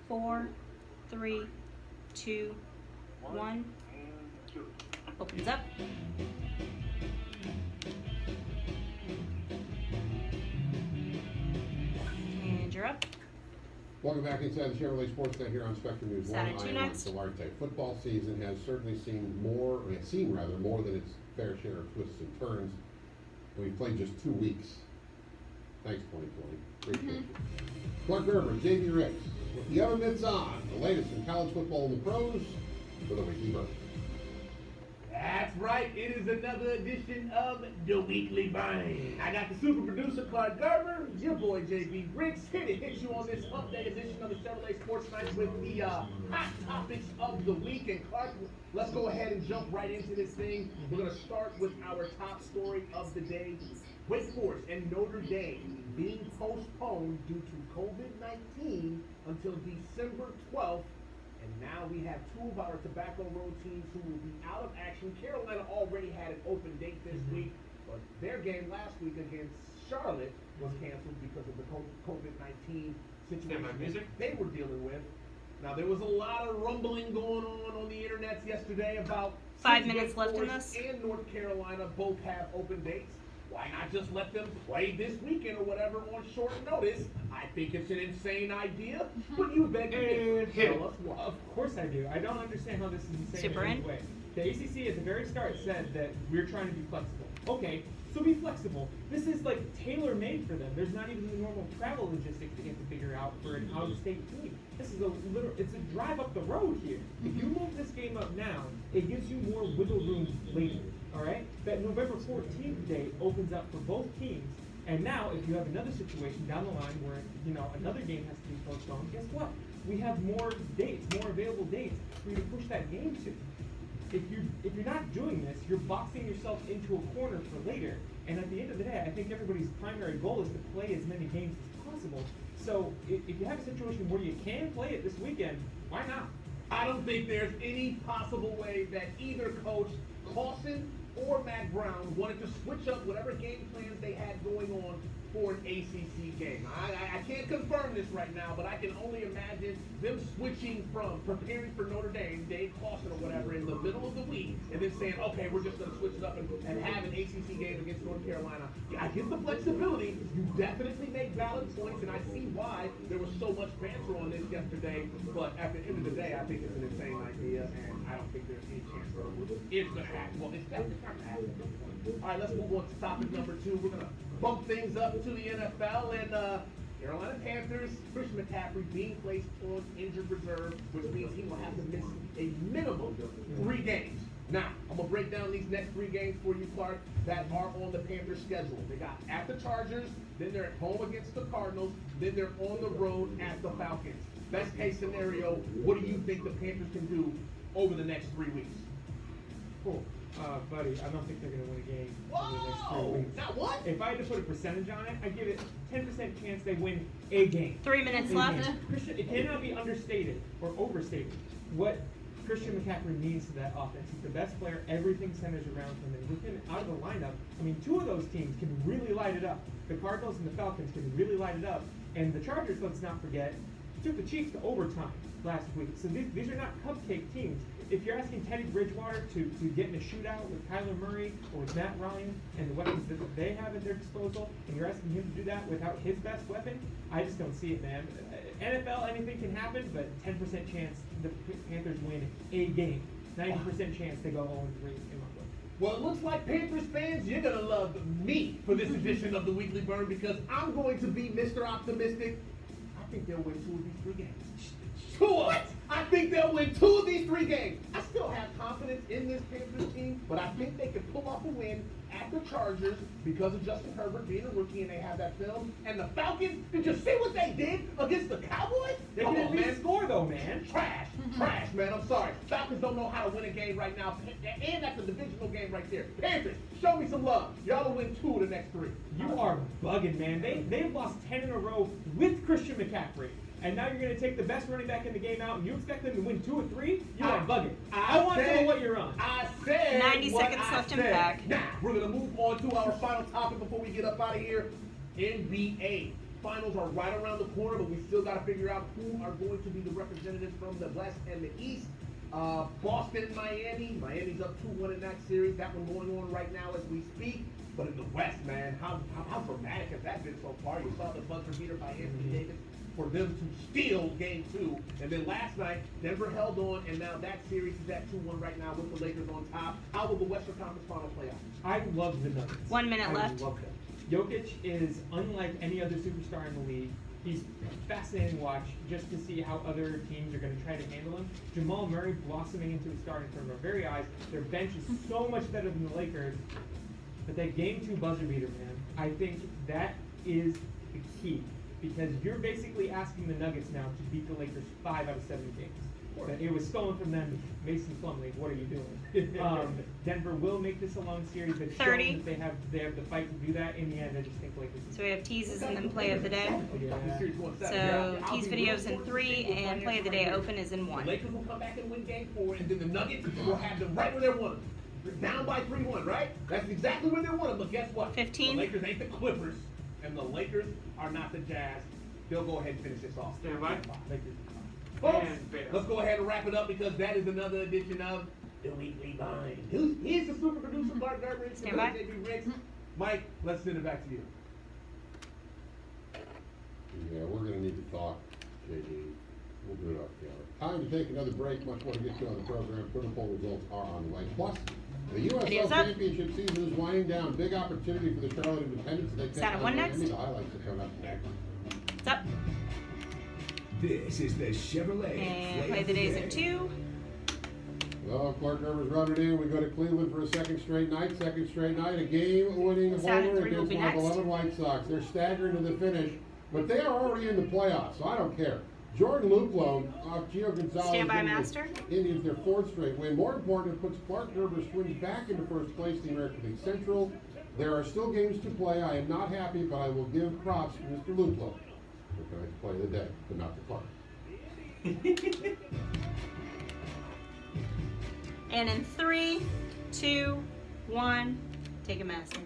4, 3, 2, 1. Opens up. And you're up. Welcome back inside the Chevrolet Sports Day here on Spectrum News 1. Saturday I am next. Mike Delarte. Football season has certainly seen more than its fair share of twists and turns. We've played just 2 weeks. Thanks, 2020. Appreciate you. Clark Gerber, JV Ricks, with the oven mitts on, the latest in college football and the pros, for the Weekly Burn. That's right, it is another edition of the Weekly Burn. I got the super producer Clark Gerber, your boy JB Briggs, here to hit you on this hump day edition of the Chevrolet Sports Night with the hot topics of the week. And Clark, let's go ahead and jump right into this thing. We're going to start with our top story of the day. Wake Forest and Notre Dame being postponed due to COVID-19 until December 12th. And now we have 2 of our Tobacco Road teams who will be out of action. Carolina already had an open date this week, but their game last week against Charlotte was canceled because of the COVID-19 situation they were dealing with. Now, there was a lot of rumbling going on the internet yesterday about 5 minutes left in this. And North Carolina both have open dates. Why not just let them play this weekend or whatever on short notice? I think it's an insane idea, but you beg to tell us why. Of course I do. I don't understand how this is insane Super in any in. way. The ACC at the very start said that we're trying to be flexible. Okay, so be flexible. This is like tailor-made for them. There's not even the normal travel logistics they have to figure out for an out-of-state team. This is it's a drive up the road here. If you move this game up now, it gives you more wiggle room later. All right, that November 14th date opens up for both teams. And now, if you have another situation down the line where another game has to be postponed, guess what? We have more dates, more available dates for you to push that game to. If you're not doing this, you're boxing yourself into a corner for later. And at the end of the day, I think everybody's primary goal is to play as many games as possible. So if you have a situation where you can play it this weekend, why not? I don't think there's any possible way that either coach, Clawson or Matt Brown, wanted to switch up whatever game plans they had going on for an ACC game. I can't confirm this right now, but I can only imagine them switching from preparing for Notre Dame, Dave Clawson or whatever, in the middle of the week, and then saying, okay, we're just going to switch it up and have an ACC game against North Carolina. Yeah, I get the flexibility. You definitely make valid points, and I see why there was so much banter on this yesterday, but at the end of the day, I think it's an insane idea, and I don't think there's any chance that it's going to happen. Well, it's definitely not going to happen. All right, let's move on to topic number 2. We're going to bump things up to the NFL, and Carolina Panthers, Christian McCaffrey being placed on injured reserve, which means he will have to miss a minimum 3 games. Now, I'm going to break down these next 3 games for you, Clark, that are on the Panthers' schedule. They got at the Chargers, then they're at home against the Cardinals, then they're on the road at the Falcons. Best case scenario, what do you think the Panthers can do over the next 3 weeks? Cool. Buddy, I don't think they're going to win a game over the next 3 Whoa! weeks. Now what? If I had to put a percentage on it, I'd give it 10% chance they win a game. 3 minutes A left. game. Christian, it cannot be understated or overstated what Christian McCaffrey means to that offense. He's the best player. Everything centers around him. And with him out of the lineup, I mean, 2 of those teams can really light it up. The Cardinals and the Falcons can really light it up. And the Chargers, let's not forget, took the Chiefs to overtime last week. So these are not cupcake teams. If you're asking Teddy Bridgewater to get in a shootout with Kyler Murray or with Matt Ryan and the weapons that they have at their disposal, and you're asking him to do that without his best weapon, I just don't see it, man. NFL, anything can happen, but 10% chance the Panthers win a game. 90% chance they go 0-3 in my book. Well, it looks like Panthers fans, you're going to love me for this edition of the Weekly Burn because I'm going to be Mr. Optimistic. I think they'll win 2 of these 3 games. 2 of them. I think they'll win 2 of these 3 games. I still have confidence in this Panthers team, but I think they can pull off a win at the Chargers because of Justin Herbert being a rookie and they have that film. And the Falcons, did you see what they did against the Cowboys? They can at least score, though, man. Trash, man. I'm sorry. Falcons don't know how to win a game right now, and that's a divisional game right there. Panthers, show me some love. Y'all will win 2 of the next 3. You are bugging, man. They've lost 10 in a row with Christian McCaffrey. And now you're going to take the best running back in the game out, and you expect them to win 2 or 3? You are bugging. I want to know what you're on. I said 90 what seconds I left in said. pack. Now, we're going to move on to our final topic before we get up out of here. NBA. finals are right around the corner, but we still got to figure out who are going to be the representatives from the West and the East. Boston, Miami. Miami's up 2-1 in that series. That one going on right now as we speak. But in the West, man, how dramatic has that been so far? You saw the buzzer beater by Anthony Davis for them to steal game 2. And then last night, Denver held on, and now that series is at 2-1 right now with the Lakers on top. How will the Western Conference Final play out? I love the Nuggets. 1 minute I left. love them. Jokic is unlike any other superstar in the league. He's fascinating to watch just to see how other teams are going to try to handle him. Jamal Murray blossoming into a star in front of our very eyes. Their bench is so much better than the Lakers. But that game 2 buzzer beater, man, I think that is the key. Because you're basically asking the Nuggets now to beat the Lakers 5 out of 7 games. That it was stolen from them. Mason Plumlee, what are you doing? Denver will make this a long series. They've shown 30. that they have the fight to do that. In the end, I just think Lakers. So we have teases and then play of the day. This series going 7. So I'll tease be videos real in 3 and play of the day open is in The 1. Lakers will come back and win game 4, and then the Nuggets will have them right where they want them. Down by 3-1, right? That's exactly where they want them, but guess what? 15. The Lakers ain't the Clippers, and the Lakers are not the Jazz. They'll go ahead and finish this off. Stand by. Lakers. Folks, And fair. let's go ahead and wrap it up because that is another edition of The Weekly Bind. Here's the super producer, Mark Gerber. It's Stand by. JB Riggs. Mike, let's send it back to you. Yeah, we're gonna need to talk, JD. We'll do it off camera. Time to take another break. Much more to get to on the program. Football results are on the way. Plus, the Video's USL up. Championship season is winding down. Big opportunity for the Charlotte Independents. They take Sound of on one Miami. next. The highlights are coming up next. It's up. This is the Chevrolet. And play of the days at 2. Well, Clark Gerber's running in. We go to Cleveland for a second straight night. A game-winning Sound homer of 3 will against be my next. beloved White Sox. They're staggering to the finish, but they are already in the playoffs, so I don't care. Jordan Luplow off Gio Gonzalez. Stand by, giving the Master. Indians their 4th straight win. More important, it puts Clark Gerber's Twins back into first place in the American League Central. There are still games to play. I am not happy, but I will give props to Mr. Luplow. We're going to play the day, but not the Clark. And in 3, 2, 1, take a master.